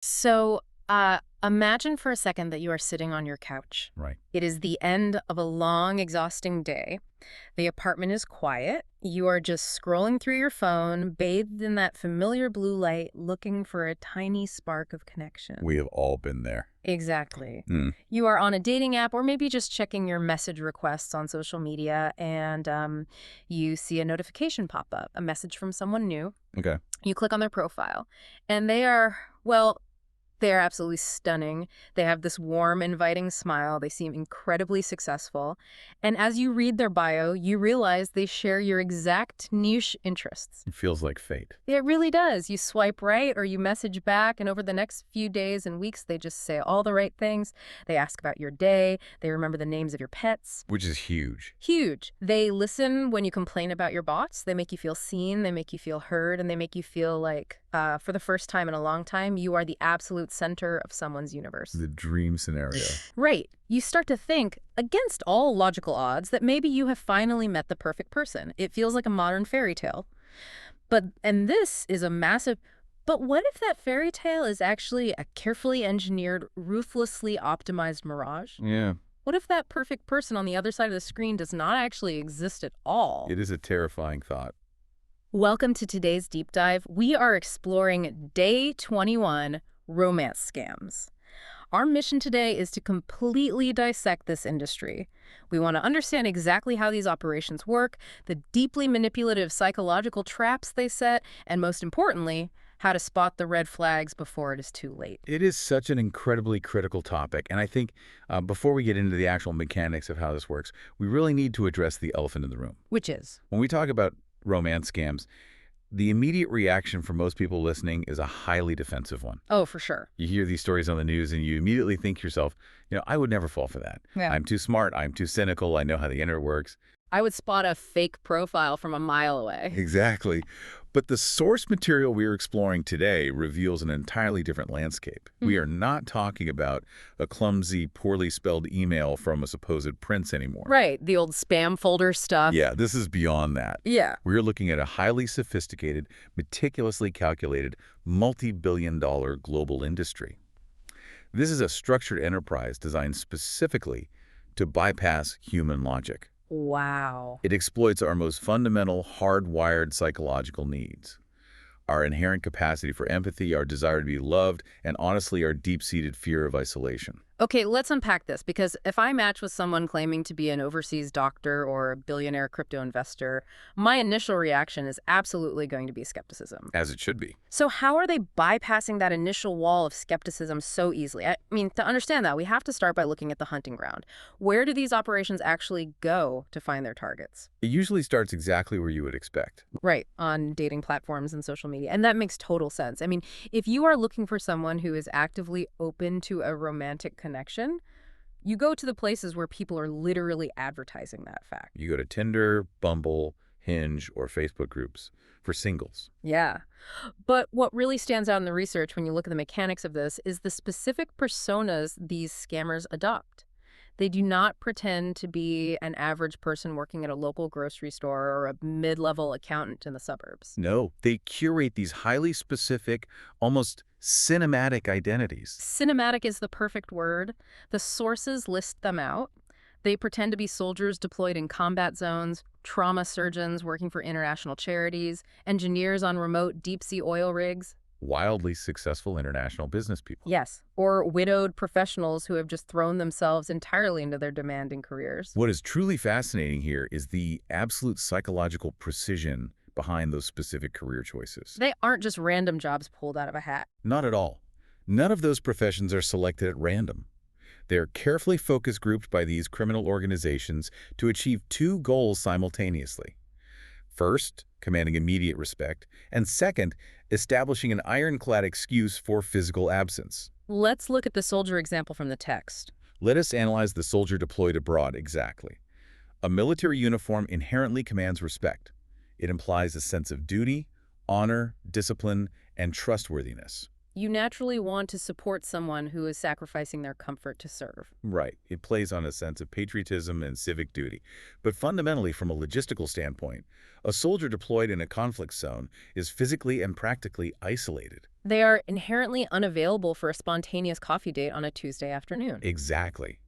So, imagine for a second that you are sitting on your couch. Right. It is the end of a long, exhausting day. The apartment is quiet. You are just scrolling through your phone, bathed in that familiar blue light, looking for a tiny spark of connection. We have all been there. Exactly. Mm, You are on a dating app or maybe just checking your message requests on social media, and you see a notification pop up, a message from someone new. okay. You click on their profile, and they are, well, they are absolutely stunning. They have this warm, inviting smile. They seem incredibly successful. And as you read their bio, you realize they share your exact niche interests. It feels like fate. It really does. You swipe right or you message back, and over the next few days and weeks, they just say all the right things. They ask about your day. They remember the names of your pets. Which is huge. Huge. They listen when you complain about your boss. They make you feel seen, they make you feel heard, and they make you feel like, for the first time in a long time, you are the absolute center of someone's universe. The dream scenario. Right. You start to think, against all logical odds, that maybe you have finally met the perfect person. It feels like a modern fairy tale. And this is a massive, but what if that fairy tale is actually a carefully engineered, ruthlessly optimized mirage? Yeah. What if that perfect person on the other side of the screen does not actually exist at all? It is a terrifying thought. Welcome to today's deep dive. We are exploring Day 21 romance scams. Our mission today is to completely dissect this industry. We want to understand exactly how these operations work, the deeply manipulative psychological traps they set, and most importantly, how to spot the red flags before it is too late. It is such an incredibly critical topic, and I think before we get into the actual mechanics of how this works, we really need to address the elephant in the room. Which is? When we talk about romance scams, the immediate reaction for most people listening is a highly defensive one. Oh, for sure. You hear these stories on the news and you immediately think to yourself, I would never fall for that. Yeah. I'm too smart. I'm too cynical. I know how the internet works. I would spot a fake profile from a mile away. Exactly. But the source material we're exploring today reveals an entirely different landscape. We are not talking about a clumsy, poorly spelled email from a supposed prince anymore. Right, the old spam folder stuff. Yeah, this is beyond that. Yeah. We're looking at a highly sophisticated, meticulously calculated, multi-billion-dollar global industry. This is a structured enterprise designed specifically to bypass human logic. Wow. It exploits our most fundamental, hardwired psychological needs. Our inherent capacity for empathy, our desire to be loved, and honestly, our deep-seated fear of isolation. Okay, let's unpack this, because if I match with someone claiming to be an overseas doctor or a billionaire crypto investor, my initial reaction is absolutely going to be skepticism. As it should be. So how are they bypassing that initial wall of skepticism so easily? I mean, to understand that, we have to start by looking at the hunting ground. Where do these operations actually go to find their targets? It usually starts exactly where you would expect. Right, on dating platforms and social media. And that makes total sense. I mean, if you are looking for someone who is actively open to a romantic connection, you go to the places where people are literally advertising that fact. You go to Tinder, Bumble, Hinge, or Facebook groups for singles. Yeah. But what really stands out in the research when you look at the mechanics of this is the specific personas these scammers adopt. They do not pretend to be an average person working at a local grocery store or a mid-level accountant in the suburbs. No, they curate these highly specific, almost cinematic identities. Cinematic is the perfect word. The sources list them out. They pretend to be soldiers deployed in combat zones, trauma surgeons working for international charities, engineers on remote deep-sea oil rigs. Wildly successful international business people. Yes, or widowed professionals who have just thrown themselves entirely into their demanding careers. What is truly fascinating here is the absolute psychological precision behind those specific career choices. They aren't just random jobs pulled out of a hat. Not at all. None of those professions are selected at random. They're carefully focus grouped by these criminal organizations to achieve two goals simultaneously. First, commanding immediate respect, and second, establishing an ironclad excuse for physical absence. Let's look at the soldier example from the text. Let us analyze the soldier deployed abroad exactly. A military uniform inherently commands respect. It implies a sense of duty, honor, discipline, and trustworthiness. You naturally want to support someone who is sacrificing their comfort to serve. Right. It plays on a sense of patriotism and civic duty. But fundamentally, from a logistical standpoint, a soldier deployed in a conflict zone is physically and practically isolated. They are inherently unavailable for a spontaneous coffee date on a Tuesday afternoon. Exactly.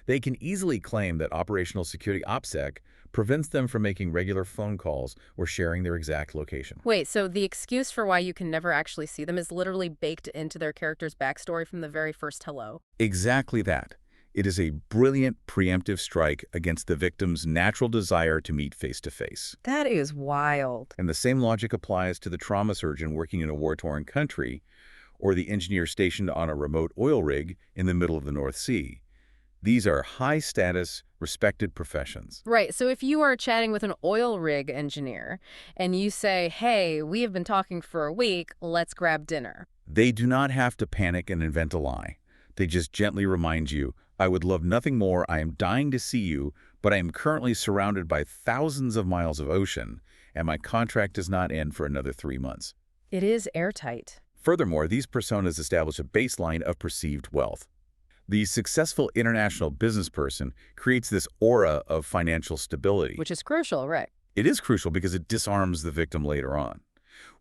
They can easily claim that operational security OPSEC prevents them from making regular phone calls or sharing their exact location. Wait, so the excuse for why you can never actually see them is literally baked into their character's backstory from the very first hello? Exactly that. It is a brilliant preemptive strike against the victim's natural desire to meet face-to-face. That is wild. And the same logic applies to the trauma surgeon working in a war-torn country or the engineer stationed on a remote oil rig in the middle of the North Sea. These are high-status, respected professions. Right, so if you are chatting with an oil rig engineer and you say, hey, we have been talking for a week, let's grab dinner. They do not have to panic and invent a lie. They just gently remind you, I would love nothing more, I am dying to see you, but I am currently surrounded by thousands of miles of ocean, and my contract does not end for another 3 months. It is airtight. Furthermore, these personas establish a baseline of perceived wealth. The successful international business person creates this aura of financial stability. Which is crucial, right? It is crucial because it disarms the victim later on.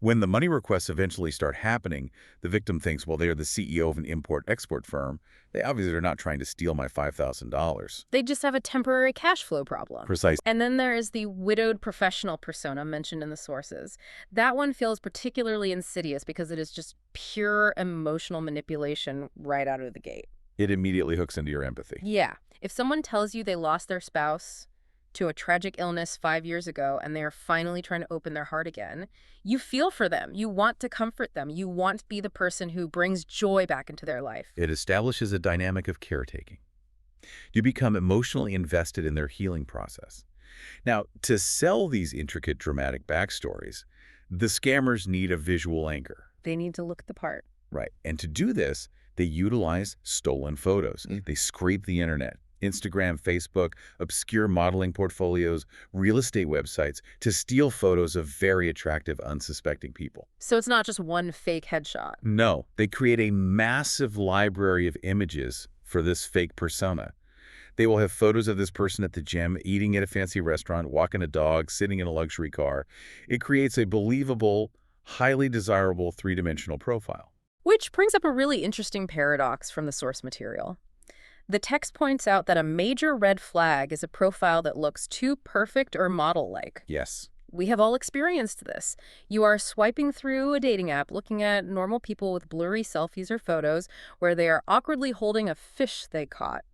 When the money requests eventually start happening, the victim thinks, well, they're the CEO of an import-export firm. They obviously are not trying to steal my $5,000. They just have a temporary cash flow problem. Precise. And then there is the widowed professional persona mentioned in the sources. That one feels particularly insidious because it is just pure emotional manipulation right out of the gate. It immediately hooks into your empathy. Yeah. If someone tells you they lost their spouse to a tragic illness 5 years ago and they are finally trying to open their heart again, you feel for them. You want to comfort them. You want to be the person who brings joy back into their life. It establishes a dynamic of caretaking. You become emotionally invested in their healing process. Now, to sell these intricate, dramatic backstories, the scammers need a visual anchor. They need to look the part. Right. And to do this, they utilize stolen photos. They scrape the internet, Instagram, Facebook, obscure modeling portfolios, real estate websites to steal photos of very attractive, unsuspecting people. So it's not just one fake headshot. No, they create a massive library of images for this fake persona. They will have photos of this person at the gym, eating at a fancy restaurant, walking a dog, sitting in a luxury car. It creates a believable, highly desirable three-dimensional profile. Which brings up a really interesting paradox from the source material. The text points out that a major red flag is a profile that looks too perfect or model-like. Yes. We have all experienced this. You are swiping through a dating app looking at normal people with blurry selfies or photos where they are awkwardly holding a fish they caught.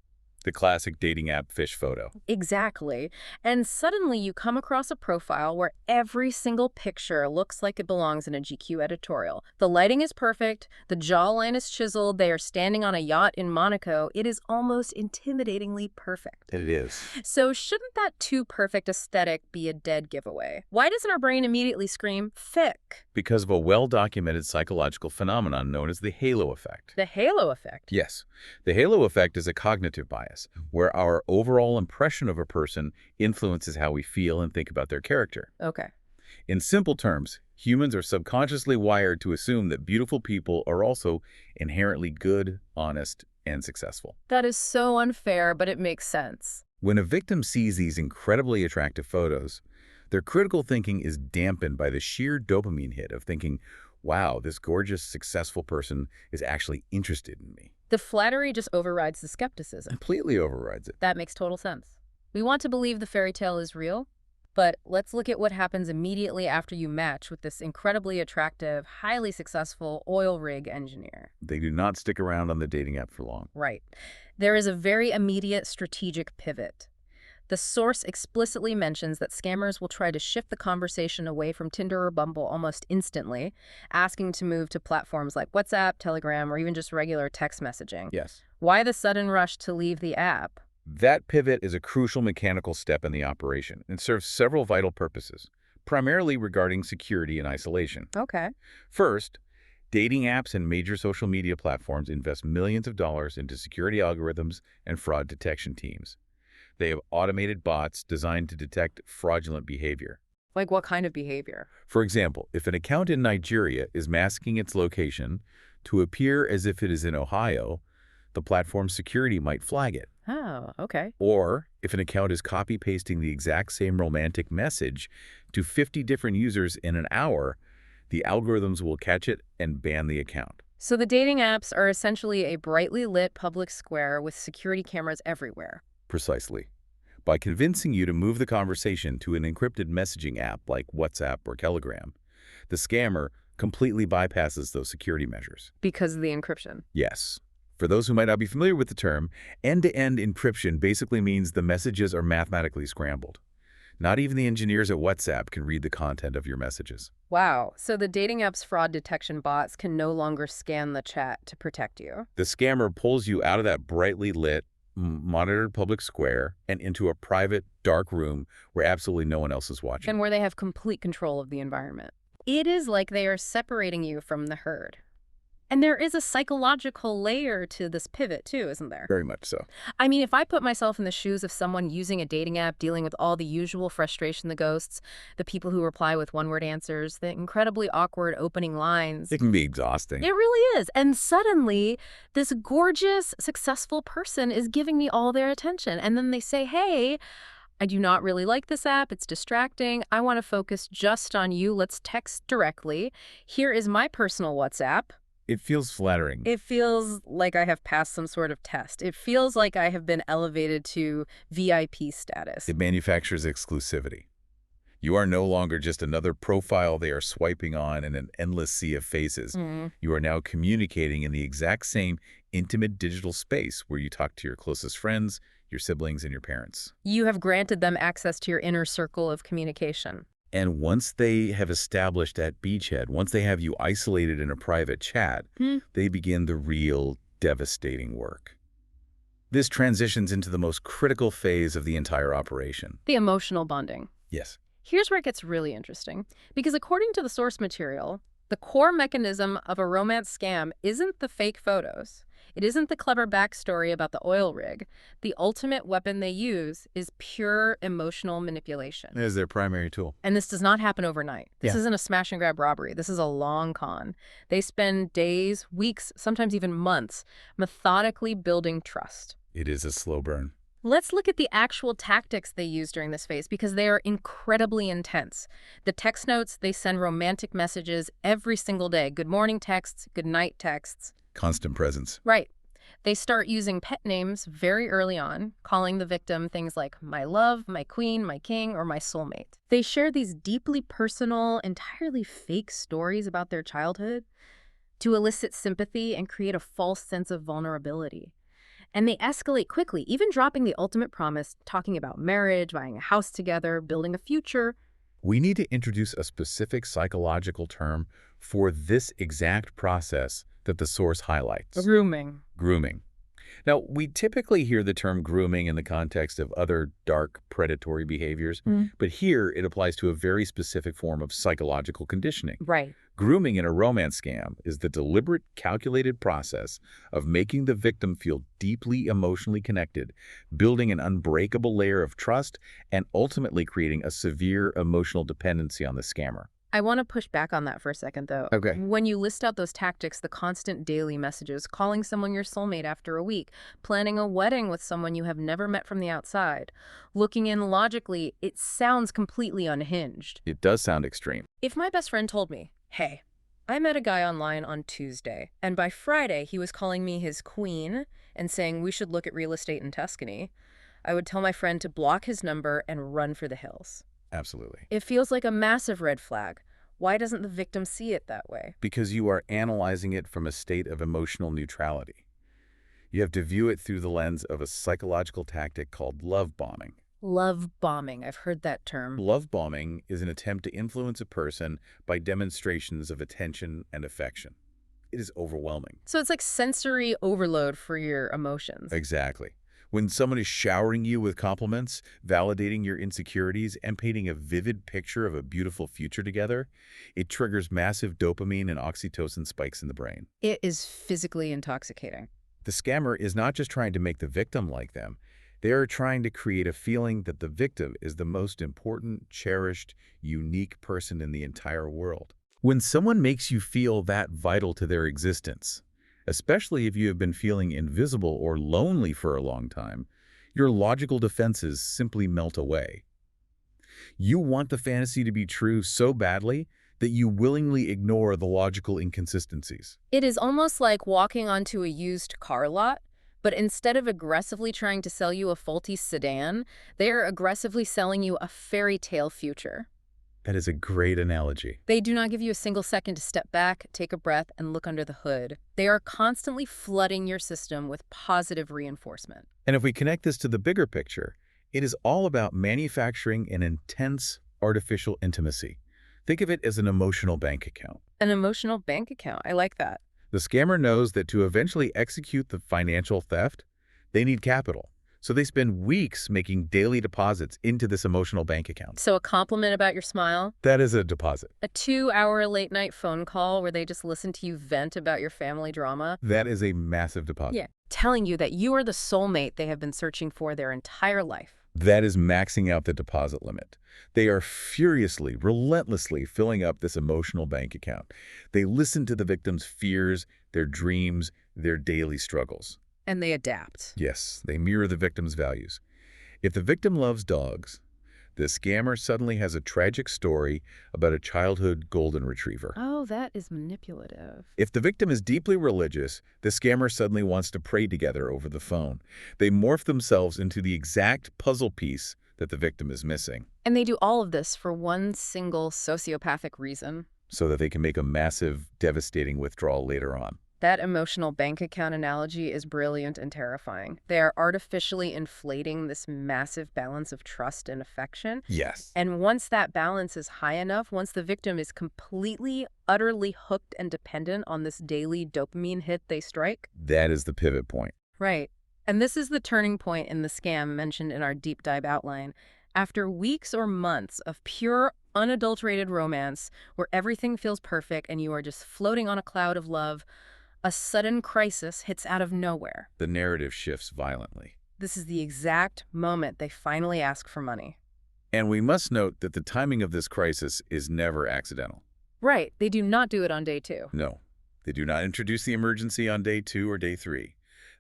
The classic dating app fish photo. Exactly. And suddenly you come across a profile where every single picture looks like it belongs in a GQ editorial. The lighting is perfect, the jawline is chiseled, they are standing on a yacht in Monaco. It is almost intimidatingly perfect. It is. So shouldn't that too perfect aesthetic be a dead giveaway? Why doesn't our brain immediately scream, fic? Because of a well-documented psychological phenomenon known as the halo effect. The halo effect? Yes. The halo effect is a cognitive bias, where our overall impression of a person influences how we feel and think about their character. Okay. In simple terms, humans are subconsciously wired to assume that beautiful people are also inherently good, honest, and successful. That is so unfair, but it makes sense. When a victim sees these incredibly attractive photos, their critical thinking is dampened by the sheer dopamine hit of thinking, wow, this gorgeous, successful person is actually interested in me. The flattery just overrides the skepticism. Completely overrides it. That makes total sense. We want to believe the fairy tale is real, but let's look at what happens immediately after you match with this incredibly attractive, highly successful oil rig engineer. They do not stick around on the dating app for long. Right. There is a very immediate strategic pivot. The source explicitly mentions that scammers will try to shift the conversation away from Tinder or Bumble almost instantly, asking to move to platforms like WhatsApp, Telegram, or even just regular text messaging. Yes. Why the sudden rush to leave the app? That pivot is a crucial mechanical step in the operation and serves several vital purposes, primarily regarding security and isolation. Okay. First, dating apps and major social media platforms invest millions of dollars into security algorithms and fraud detection teams. They have automated bots designed to detect fraudulent behavior. Like what kind of behavior? For example, if an account in Nigeria is masking its location to appear as if it is in Ohio, the platform's security might flag it. Oh, okay. Or if an account is copy-pasting the exact same romantic message to 50 different users in an hour, The algorithms will catch it and ban the account. So the dating apps are essentially a brightly lit public square with security cameras everywhere. Precisely. By convincing you to move the conversation to an encrypted messaging app like WhatsApp or Telegram, the scammer completely bypasses those security measures. Because of the encryption. Yes. For those who might not be familiar with the term, end-to-end encryption basically means the messages are mathematically scrambled. Not even the engineers at WhatsApp can read the content of your messages. Wow. So the dating app's fraud detection bots can no longer scan the chat to protect you. The scammer pulls you out of that brightly lit, monitored public square and into a private, dark room where absolutely no one else is watching. And where they have complete control of the environment. It is like they are separating you from the herd. And there is a psychological layer to this pivot too, isn't there? Very much so. I mean, if I put myself in the shoes of someone using a dating app, dealing with all the usual frustration, the ghosts, the people who reply with one-word answers, the incredibly awkward opening lines. It can be exhausting. It really is. And suddenly, this gorgeous, successful person is giving me all their attention. And then they say, hey, I do not really like this app. It's distracting. I want to focus just on you. Let's text directly. Here is my personal WhatsApp. It feels flattering. It feels like I have passed some sort of test. It feels like I have been elevated to VIP status. It manufactures exclusivity. You are no longer just another profile they are swiping on in an endless sea of faces. You are now communicating in the exact same intimate digital space where you talk to your closest friends, your siblings, and your parents. You have granted them access to your inner circle of communication. And once they have established that beachhead, once they have you isolated in a private chat, they begin the real devastating work. This transitions into the most critical phase of the entire operation. The emotional bonding. Yes. Here's where it gets really interesting. Because according to the source material, the core mechanism of a romance scam isn't the fake photos. It isn't the clever backstory about the oil rig. The ultimate weapon they use is pure emotional manipulation. It is their primary tool. And this does not happen overnight. This Yeah. isn't a smash and grab robbery. This is a long con. They spend days, weeks, sometimes even months, methodically building trust. It is a slow burn. Let's look at the actual tactics they use during this phase because they are incredibly intense. The text notes, they send romantic messages every single day. Good morning texts, good night texts. Constant presence. Right. They start using pet names very early on, calling the victim things like my love, my queen, my king, or my soulmate. They share these deeply personal, entirely fake stories about their childhood to elicit sympathy and create a false sense of vulnerability. And they escalate quickly, even dropping the ultimate promise, talking about marriage, buying a house together, building a future. We need to introduce a specific psychological term for this exact process that the source highlights. Grooming. Grooming. Now, we typically hear the term grooming in the context of other dark predatory behaviors, but here it applies to a very specific form of psychological conditioning. Right. Grooming in a romance scam is the deliberate, calculated process of making the victim feel deeply emotionally connected, building an unbreakable layer of trust, and ultimately creating a severe emotional dependency on the scammer. I want to push back on that for a second, though. Okay. When you list out those tactics, the constant daily messages, calling someone your soulmate after a week, planning a wedding with someone you have never met from the outside, looking in logically, it sounds completely unhinged. It does sound extreme. If my best friend told me, hey, I met a guy online on Tuesday, and by Friday he was calling me his queen and saying we should look at real estate in Tuscany, I would tell my friend to block his number and run for the hills. Absolutely. It feels like a massive red flag. Why doesn't the victim see it that way? Because you are analyzing it from a state of emotional neutrality. You have to view it through the lens of a psychological tactic called love bombing. Love bombing. I've heard that term. Love bombing is an attempt to influence a person by demonstrations of attention and affection. It is overwhelming. So it's like sensory overload for your emotions. Exactly. When someone is showering you with compliments, validating your insecurities, and painting a vivid picture of a beautiful future together, it triggers massive dopamine and oxytocin spikes in the brain. It is physically intoxicating. The scammer is not just trying to make the victim like them. They are trying to create a feeling that the victim is the most important, cherished, unique person in the entire world. When someone makes you feel that vital to their existence, especially if you have been feeling invisible or lonely for a long time, your logical defenses simply melt away. You want the fantasy to be true so badly that you willingly ignore the logical inconsistencies. It is almost like walking onto a used car lot, but instead of aggressively trying to sell you a faulty sedan, they are aggressively selling you a fairy tale future. That is a great analogy. They do not give you a single second to step back, take a breath, and look under the hood. They are constantly flooding your system with positive reinforcement. And if we connect this to the bigger picture, it is all about manufacturing an intense artificial intimacy. Think of it as an emotional bank account. An emotional bank account. I like that. The scammer knows that to eventually execute the financial theft, they need capital. So they spend weeks making daily deposits into this emotional bank account. So a compliment about your smile, That is a deposit. a 2-hour late-night phone call where they just listen to you vent about your family drama. That is a massive deposit. Yeah. Telling you that you are the soulmate they have been searching for their entire life. That is maxing out the deposit limit. They are furiously, relentlessly filling up this emotional bank account. They listen to the victim's fears, their dreams, their daily struggles. And they adapt. Yes, they mirror the victim's values. If the victim loves dogs, the scammer suddenly has a tragic story about a childhood golden retriever. Oh, that is manipulative. If the victim is deeply religious, the scammer suddenly wants to pray together over the phone. They morph themselves into the exact puzzle piece that the victim is missing, And they do all of this for one single sociopathic reason. so that they can make a massive, devastating withdrawal later on. That emotional bank account analogy is brilliant and terrifying. They are artificially inflating this massive balance of trust and affection. Yes. And once that balance is high enough, once the victim is completely, utterly hooked and dependent on this daily dopamine hit they strike. That is the pivot point. Right. And this is the turning point in the scam mentioned in our deep dive outline. After weeks or months of pure, unadulterated romance, where everything feels perfect and you are just floating on a cloud of love, a sudden crisis hits out of nowhere. The narrative shifts violently. This is the exact moment they finally ask for money. And we must note that the timing of this crisis is never accidental. Right. They do not do it on day 2. No, they do not introduce the emergency on day 2 or day 3.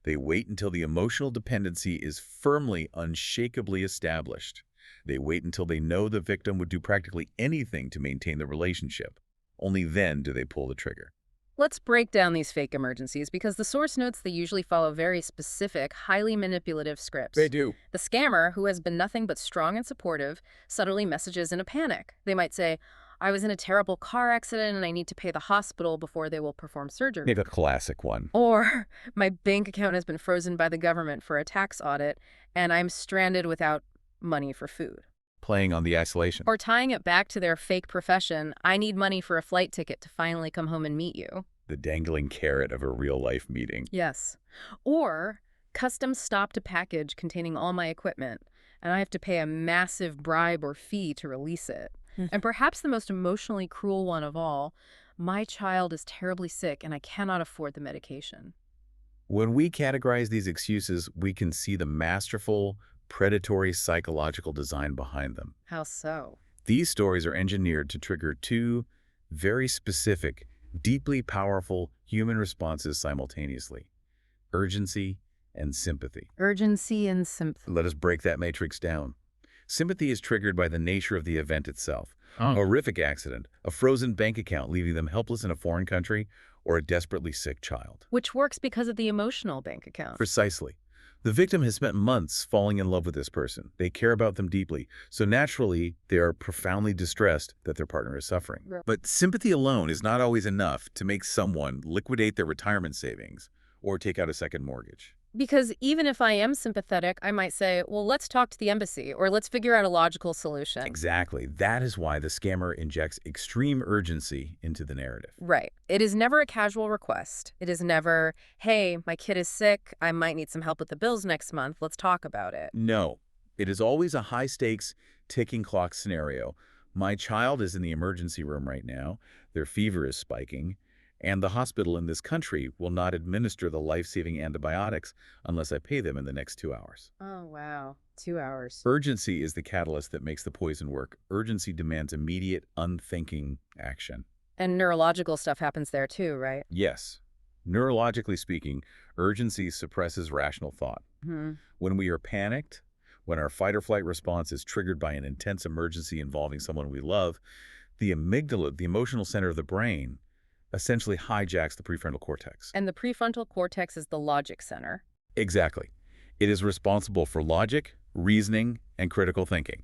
They wait until the emotional dependency is firmly, unshakably established. They wait until they know the victim would do practically anything to maintain the relationship. Only then do they pull the trigger. Let's break down these fake emergencies because the source notes they usually follow very specific, highly manipulative scripts. They do. The scammer, who has been nothing but strong and supportive, subtly messages in a panic. They might say, I was in a terrible car accident and I need to pay the hospital before they will perform surgery. Maybe a classic one. Or, my bank account has been frozen by the government for a tax audit and I'm stranded without money for food. Playing on the isolation. Or tying it back to their fake profession, I need money for a flight ticket to finally come home and meet you. The dangling carrot of a real-life meeting. Yes. Or, custom stopped a package containing all my equipment, and I have to pay a massive bribe or fee to release it. And perhaps the most emotionally cruel one of all, my child is terribly sick and I cannot afford the medication. When we categorize these excuses, we can see the masterful, predatory psychological design behind them. How so? These stories are engineered to trigger two very specific, deeply powerful human responses simultaneously: urgency and sympathy. Urgency and sympathy. Let us break that matrix down. Sympathy is triggered by the nature of the event itself. Oh. A horrific accident, a frozen bank account leaving them helpless in a foreign country, or a desperately sick child. Which works because of the emotional bank account. Precisely. The victim has spent months falling in love with this person. They care about them deeply, so naturally they are profoundly distressed that their partner is suffering. Right. But sympathy alone is not always enough to make someone liquidate their retirement savings or take out a second mortgage. Because even if I am sympathetic, I might say, well, let's talk to the embassy, or let's figure out a logical solution. Exactly. That is why the scammer injects extreme urgency into the narrative. Right. It is never a casual request. It is never, hey, my kid is sick. I might need some help with the bills next month. Let's talk about it. No. It is always a high-stakes, ticking clock scenario. My child is in the emergency room right now. Their fever is spiking. And the hospital in this country will not administer the life-saving antibiotics unless I pay them in the next 2 hours. Oh, wow. 2 hours. Urgency is the catalyst that makes the poison work. Urgency demands immediate, unthinking action. And neurological stuff happens there too, right? Yes. Neurologically speaking, urgency suppresses rational thought. When we are panicked, when our fight or flight response is triggered by an intense emergency involving someone we love, The amygdala, the emotional center of the brain, essentially hijacks the prefrontal cortex. And the prefrontal cortex is the logic center. Exactly. It is responsible for logic, reasoning, and critical thinking.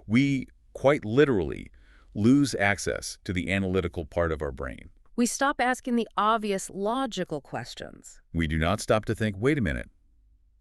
We, quite literally, lose access to the analytical part of our brain. We stop asking the obvious logical questions. We do not stop to think, wait a minute,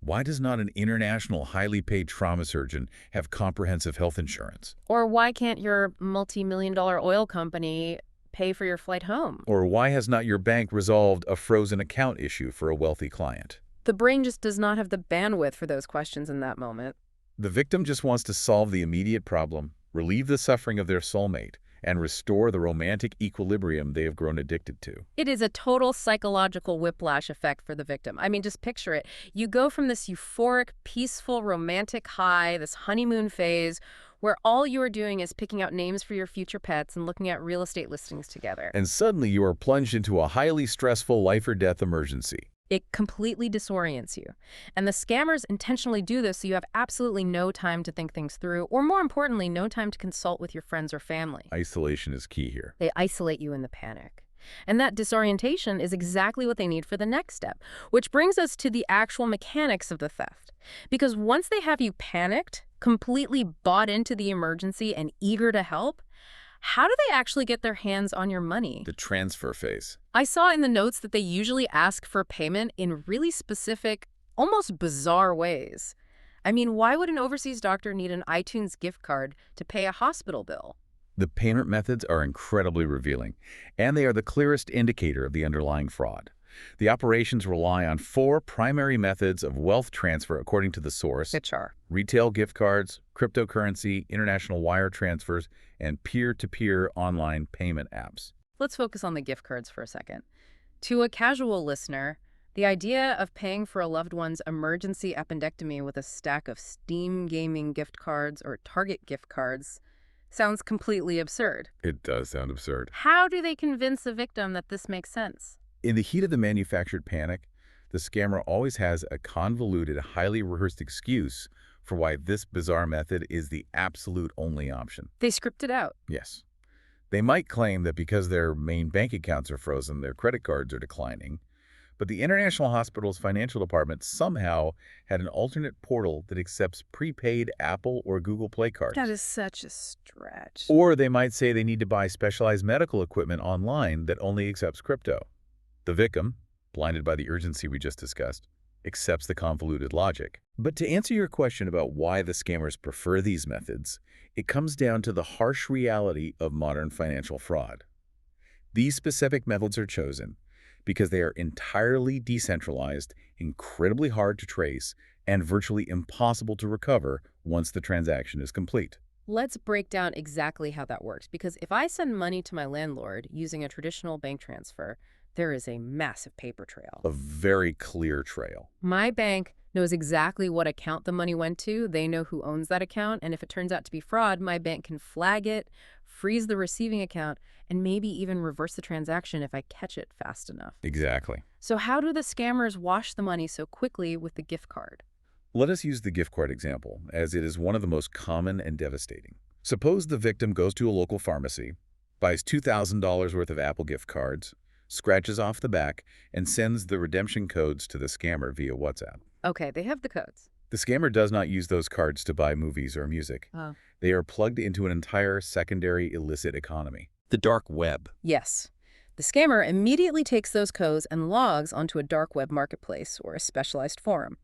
why does not an international highly paid trauma surgeon have comprehensive health insurance? Or why can't your multi-million-dollar oil company pay for your flight home? Or why has not your bank resolved a frozen account issue for a wealthy client? The brain just does not have the bandwidth for those questions in that moment. The victim just wants to solve the immediate problem, relieve the suffering of their soulmate, and restore the romantic equilibrium they have grown addicted to. It is a total psychological whiplash effect for the victim. I mean, just picture it. You go from this euphoric, peaceful, romantic high, this honeymoon phase, where all you are doing is picking out names for your future pets and looking at real estate listings together. And suddenly you are plunged into a highly stressful life-or-death emergency. It completely disorients you. And the scammers intentionally do this so you have absolutely no time to think things through, or more importantly, no time to consult with your friends or family. Isolation is key here. They isolate you in the panic. And that disorientation is exactly what they need for the next step, which brings us to the actual mechanics of the theft. Because once they have you panicked, completely bought into the emergency and eager to help, how do they actually get their hands on your money? The transfer phase. I saw in the notes that they usually ask for payment in really specific, almost bizarre ways. I mean, why would an overseas doctor need an iTunes gift card to pay a hospital bill? The payment methods are incredibly revealing, and they are the clearest indicator of the underlying fraud. The operations rely on 4 primary methods of wealth transfer according to the source: Which are retail gift cards, cryptocurrency, international wire transfers, and peer-to-peer online payment apps. Let's focus on the gift cards for a second. To a casual listener, the idea of paying for a loved one's emergency appendectomy with a stack of Steam gaming gift cards or Target gift cards sounds completely absurd. It does sound absurd. How do they convince the victim that this makes sense? In the heat of the manufactured panic, the scammer always has a convoluted, highly rehearsed excuse for why this bizarre method is the absolute only option. They script it out. Yes. They might claim that because their main bank accounts are frozen, their credit cards are declining, but the International Hospital's financial department somehow had an alternate portal that accepts prepaid Apple or Google Play cards. That is such a stretch. Or they might say they need to buy specialized medical equipment online that only accepts crypto. The victim, blinded by the urgency we just discussed, accepts the convoluted logic. But to answer your question about why the scammers prefer these methods, it comes down to the harsh reality of modern financial fraud. These specific methods are chosen because they are entirely decentralized, incredibly hard to trace, and virtually impossible to recover once the transaction is complete. Let's break down exactly how that works, because if I send money to my landlord using a traditional bank transfer, there is a massive paper trail. A very clear trail. My bank knows exactly what account the money went to. They know who owns that account. And if it turns out to be fraud, my bank can flag it, freeze the receiving account, and maybe even reverse the transaction if I catch it fast enough. Exactly. So how do the scammers wash the money so quickly with the gift card? Let us use the gift card example, as it is one of the most common and devastating. Suppose the victim goes to a local pharmacy, buys $2,000 worth of Apple gift cards, scratches off the back, and sends the redemption codes to the scammer via WhatsApp. Okay, they have the codes. The scammer does not use those cards to buy movies or music. Oh. They are plugged into an entire secondary illicit economy. The dark web. Yes. The scammer immediately takes those codes and logs onto a dark web marketplace or a specialized forum.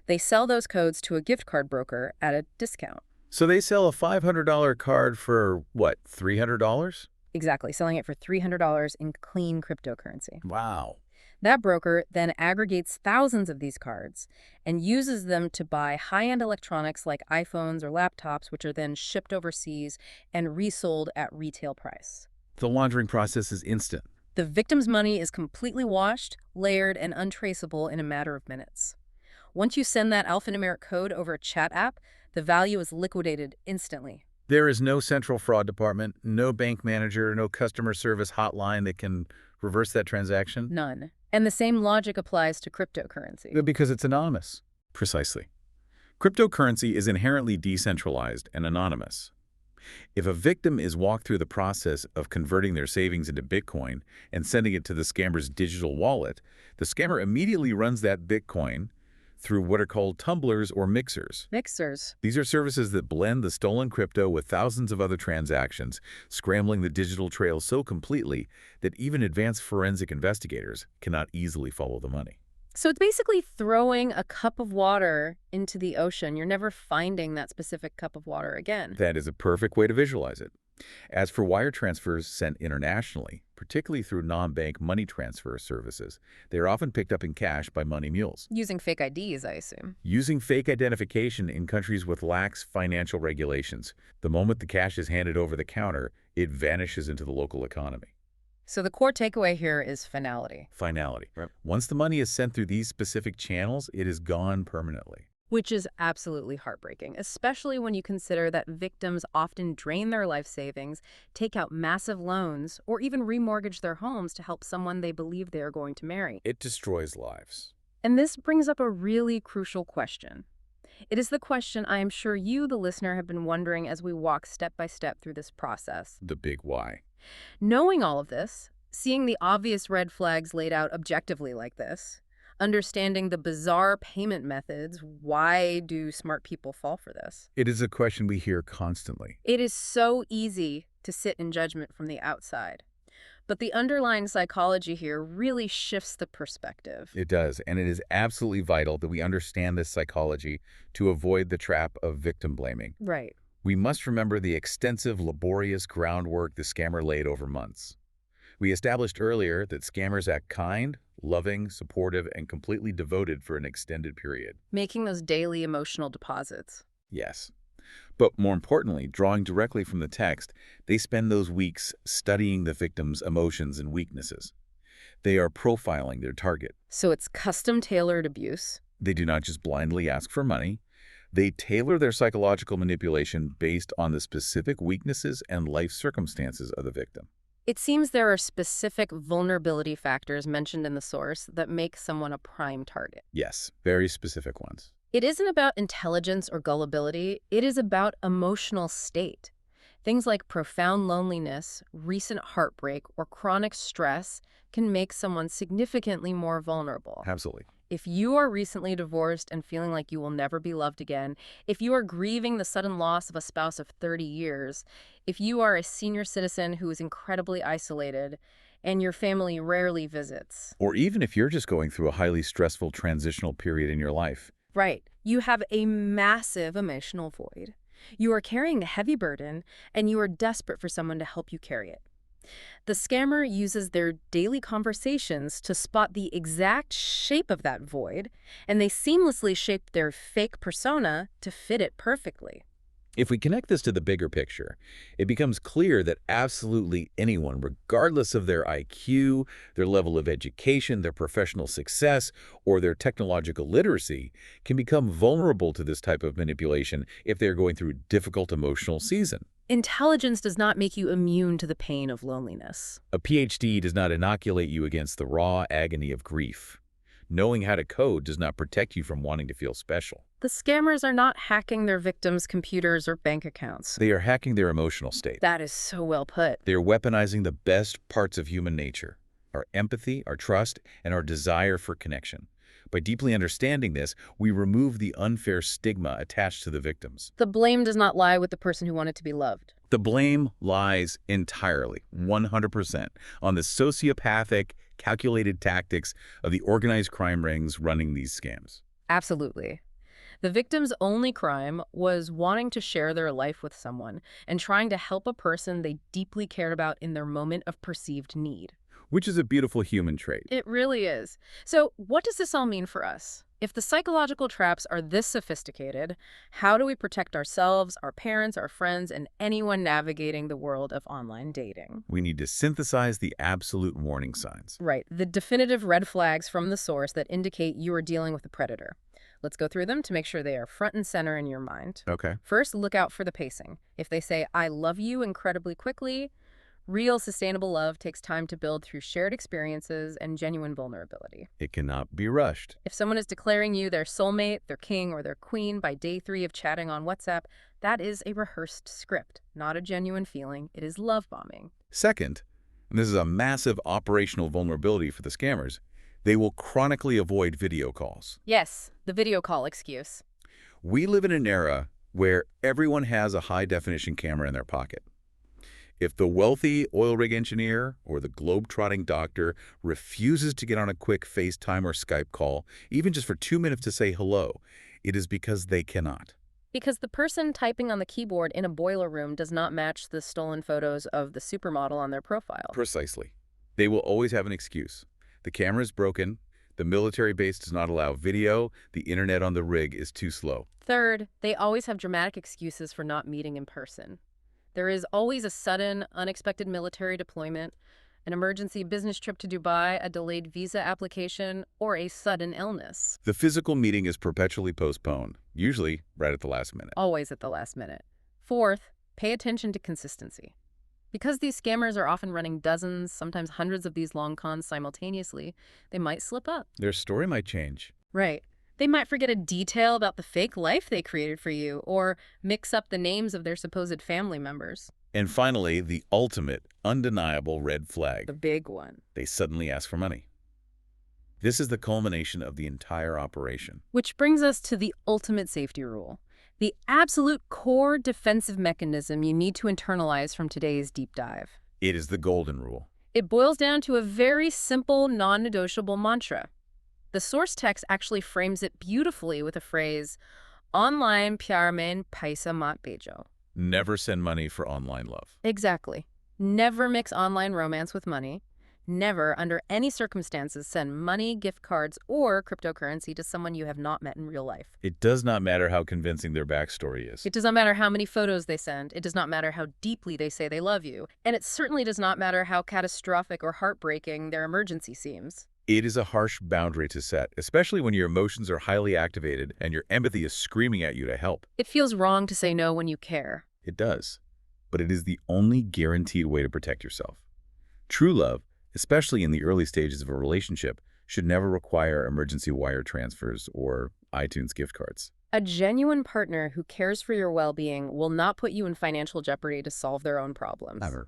They sell those codes to a gift card broker at a discount. So they sell a $500 card for, what, $300? Exactly, selling it for $300 in clean cryptocurrency. Wow. That broker then aggregates thousands of these cards and uses them to buy high-end electronics like iPhones or laptops, which are then shipped overseas and resold at retail price. The laundering process is instant. The victim's money is completely washed, layered, and untraceable in a matter of minutes. Once you send that alphanumeric code over a chat app, the value is liquidated instantly. There is no central fraud department, no bank manager, no customer service hotline that can reverse that transaction. None. And the same logic applies to cryptocurrency. Because it's anonymous. Precisely. Cryptocurrency is inherently decentralized and anonymous. If a victim is walked through the process of converting their savings into Bitcoin and sending it to the scammer's digital wallet, the scammer immediately runs that Bitcoin through what are called tumblers or mixers. Mixers. These are services that blend the stolen crypto with thousands of other transactions, scrambling the digital trail so completely that even advanced forensic investigators cannot easily follow the money. So it's basically throwing a cup of water into the ocean. You're never finding that specific cup of water again. That is a perfect way to visualize it. As for wire transfers sent internationally, particularly through non-bank money transfer services, they are often picked up in cash by money mules. Using fake IDs, I assume. Using fake identification in countries with lax financial regulations, the moment the cash is handed over the counter, it vanishes into the local economy. So the core takeaway here is finality. Finality. Right. Once the money is sent through these specific channels, it is gone permanently. Which is absolutely heartbreaking, especially when you consider that victims often drain their life savings, take out massive loans, or even remortgage their homes to help someone they believe they are going to marry. It destroys lives. And this brings up a really crucial question. It is the question I am sure you, the listener, have been wondering as we walk step by step through this process. The big why. Knowing all of this, seeing the obvious red flags laid out objectively like this, understanding the bizarre payment methods, why do smart people fall for this? It is a question we hear constantly. It is so easy to sit in judgment from the outside. But the underlying psychology here really shifts the perspective. It does, and it is absolutely vital that we understand this psychology to avoid the trap of victim blaming. Right. We must remember the extensive, laborious groundwork the scammer laid over months. We established earlier that scammers act kind, loving, supportive, and completely devoted for an extended period. Making those daily emotional deposits. Yes. But more importantly, drawing directly from the text, they spend those weeks studying the victim's emotions and weaknesses. They are profiling their target. So it's custom-tailored abuse. They do not just blindly ask for money. They tailor their psychological manipulation based on the specific weaknesses and life circumstances of the victim. It seems there are specific vulnerability factors mentioned in the source that make someone a prime target. Yes, very specific ones. It isn't about intelligence or gullibility. It is about emotional state. Things like profound loneliness, recent heartbreak, or chronic stress can make someone significantly more vulnerable. Absolutely. If you are recently divorced and feeling like you will never be loved again, if you are grieving the sudden loss of a spouse of 30 years, if you are a senior citizen who is incredibly isolated and your family rarely visits. Or even if you're just going through a highly stressful transitional period in your life. Right. You have a massive emotional void. You are carrying a heavy burden, and you are desperate for someone to help you carry it. The scammer uses their daily conversations to spot the exact shape of that void, and they seamlessly shape their fake persona to fit it perfectly. If we connect this to the bigger picture, it becomes clear that absolutely anyone, regardless of their IQ, their level of education, their professional success, or their technological literacy, can become vulnerable to this type of manipulation if they're going through a difficult emotional season. Intelligence does not make you immune to the pain of loneliness. A PhD does not inoculate you against the raw agony of grief. Knowing how to code does not protect you from wanting to feel special. The scammers are not hacking their victims' computers or bank accounts. They are hacking their emotional state. That is so well put. They are weaponizing the best parts of human nature, our empathy, our trust, and our desire for connection. By deeply understanding this, we remove the unfair stigma attached to the victims. The blame does not lie with the person who wanted to be loved. The blame lies entirely, 100%, on the sociopathic, calculated tactics of the organized crime rings running these scams. Absolutely. The victim's only crime was wanting to share their life with someone and trying to help a person they deeply cared about in their moment of perceived need. Which is a beautiful human trait. It really is. So what does this all mean for us? If the psychological traps are this sophisticated, how do we protect ourselves, our parents, our friends, and anyone navigating the world of online dating? We need to synthesize the absolute warning signs. Right, the definitive red flags from the source that indicate you are dealing with a predator. Let's go through them to make sure they are front and center in your mind. Okay. First, look out for the pacing. If they say, "I love you" incredibly quickly, Real sustainable love takes time to build through shared experiences and genuine vulnerability. It cannot be rushed. If someone is declaring you their soulmate, their king, or their queen by day 3 of chatting on WhatsApp, that is a rehearsed script, not a genuine feeling. It is love bombing. Second, and this is a massive operational vulnerability for the scammers, they will chronically avoid video calls. Yes, the video call excuse. We live in an era where everyone has a high-definition camera in their pocket. If the wealthy oil rig engineer or the globe-trotting doctor refuses to get on a quick FaceTime or Skype call, even just for 2 minutes to say hello, it is because they cannot. Because the person typing on the keyboard in a boiler room does not match the stolen photos of the supermodel on their profile. Precisely. They will always have an excuse. The camera is broken, the military base does not allow video, the internet on the rig is too slow. Third, they always have dramatic excuses for not meeting in person. There is always a sudden, unexpected military deployment, an emergency business trip to Dubai, a delayed visa application, or a sudden illness. The physical meeting is perpetually postponed, usually right at the last minute. Always at the last minute. Fourth, pay attention to consistency. Because these scammers are often running dozens, sometimes hundreds of these long cons simultaneously, they might slip up. Their story might change. Right. They might forget a detail about the fake life they created for you, or mix up the names of their supposed family members. And finally, the ultimate, undeniable red flag. The big one. They suddenly ask for money. This is the culmination of the entire operation. Which brings us to the ultimate safety rule. The absolute core defensive mechanism you need to internalize from today's deep dive. It is the golden rule. It boils down to a very simple, non-negotiable mantra. The source text actually frames it beautifully with a phrase, online pyar mein paisa mat bejo. Never send money for online love. Exactly. Never mix online romance with money. Never, under any circumstances, send money, gift cards, or cryptocurrency to someone you have not met in real life. It does not matter how convincing their backstory is. It does not matter how many photos they send. It does not matter how deeply they say they love you. And it certainly does not matter how catastrophic or heartbreaking their emergency seems. It is a harsh boundary to set, especially when your emotions are highly activated and your empathy is screaming at you to help. It feels wrong to say no when you care. It does. But it is the only guaranteed way to protect yourself. True love, especially in the early stages of a relationship, should never require emergency wire transfers or iTunes gift cards. A genuine partner who cares for your well-being will not put you in financial jeopardy to solve their own problems. Never.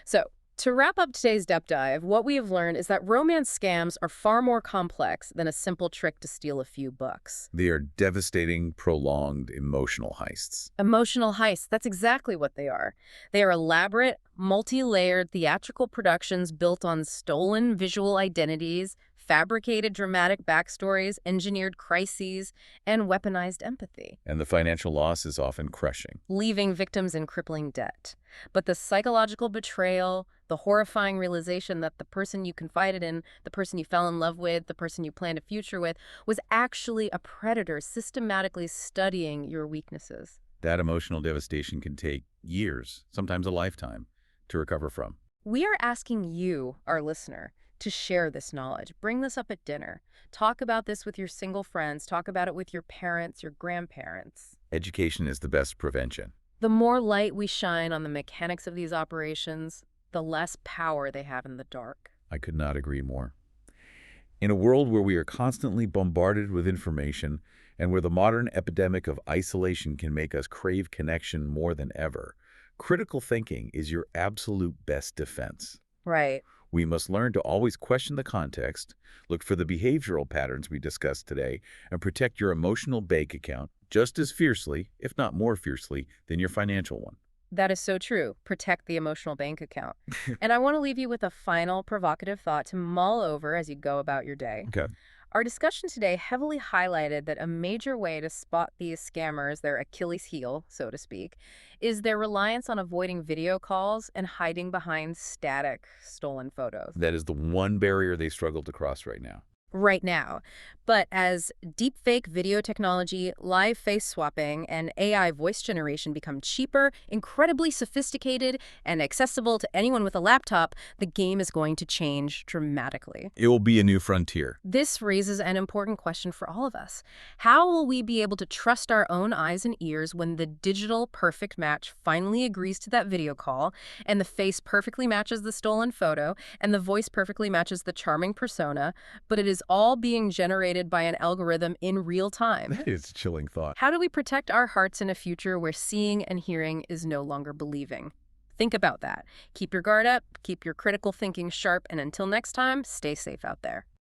So, to wrap up today's depth dive, what we have learned is that romance scams are far more complex than a simple trick to steal a few bucks. They are devastating, prolonged, emotional heists. Emotional heists, that's exactly what they are. They are elaborate, multi-layered theatrical productions built on stolen visual identities, fabricated dramatic backstories, engineered crises, and weaponized empathy, And the financial loss is often crushing. leaving victims in crippling debt. But the psychological betrayal, the horrifying realization that the person you confided in, the person you fell in love with, the person you planned a future with, was actually a predator systematically studying your weaknesses. That emotional devastation can take years, sometimes a lifetime, to recover from. We are asking you, our listener, to share this knowledge. Bring this up at dinner. Talk about this with your single friends. Talk about it with your parents, your grandparents. Education is the best prevention. The more light we shine on the mechanics of these operations, the less power they have in the dark. I could not agree more. In a world where we are constantly bombarded with information and where the modern epidemic of isolation can make us crave connection more than ever, critical thinking is your absolute best defense. Right. We must learn to always question the context, look for the behavioral patterns we discussed today, and protect your emotional bank account just as fiercely, if not more fiercely, than your financial one. That is so true. Protect the emotional bank account. And I want to leave you with a final provocative thought to mull over as you go about your day. Okay. Our discussion today heavily highlighted that a major way to spot these scammers, their Achilles heel, so to speak, is their reliance on avoiding video calls and hiding behind static, stolen photos. That is the one barrier they struggle to cross right now. right now. But as deepfake video technology, live face swapping, and AI voice generation become cheaper, incredibly sophisticated, and accessible to anyone with a laptop, the game is going to change dramatically. It will be a new frontier. This raises an important question for all of us. How will we be able to trust our own eyes and ears when the digital perfect match finally agrees to that video call, and the face perfectly matches the stolen photo, and the voice perfectly matches the charming persona, but it is all being generated by an algorithm in real time? That is a chilling thought. How do we protect our hearts in a future where seeing and hearing is no longer believing? Think about that. Keep your guard up, keep your critical thinking sharp, and until next time, stay safe out there.